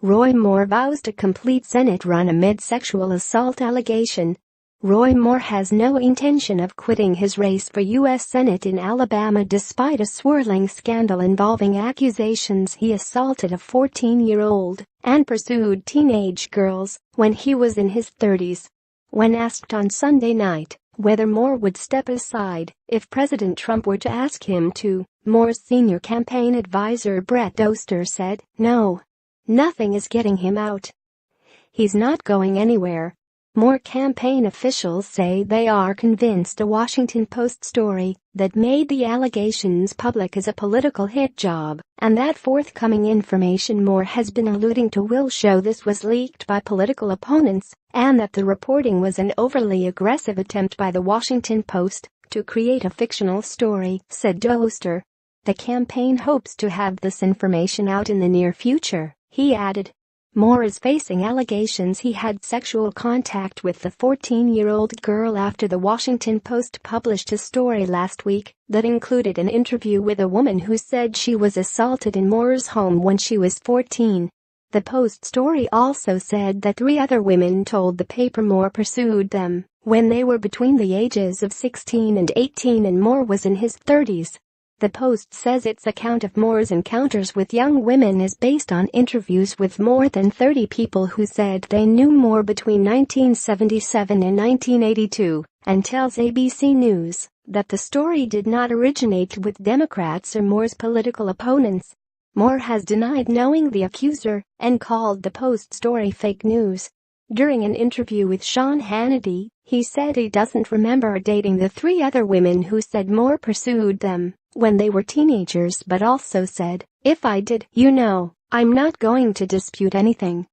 Roy Moore vows to complete Senate run amid sexual assault allegation. Roy Moore has no intention of quitting his race for U.S. Senate in Alabama despite a swirling scandal involving accusations he assaulted a 14-year-old and pursued teenage girls when he was in his 30s. When asked on Sunday night whether Moore would step aside if President Trump were to ask him to, Moore's senior campaign advisor Brett Doster said, "No. Nothing is getting him out. He's not going anywhere." Moore campaign officials say they are convinced a Washington Post story that made the allegations public is a political hit job, and that forthcoming information Moore has been alluding to will show this was leaked by political opponents, and that the reporting was an overly aggressive attempt by the Washington Post to create a fictional story, said Doster. The campaign hopes to have this information out in the near future, he added. Moore is facing allegations he had sexual contact with the 14-year-old girl after the Washington Post published a story last week that included an interview with a woman who said she was assaulted in Moore's home when she was 14. The Post story also said that 3 other women told the paper Moore pursued them when they were between the ages of 16 and 18 and Moore was in his 30s. The Post says its account of Moore's encounters with young women is based on interviews with more than 30 people who said they knew Moore between 1977 and 1982, and tells ABC News that the story did not originate with Democrats or Moore's political opponents. Moore has denied knowing the accuser and called the Post story fake news. During an interview with Sean Hannity, he said he doesn't remember dating the 3 other women who said Moore pursued them when they were teenagers, but also said, "If I did, I'm not going to dispute anything."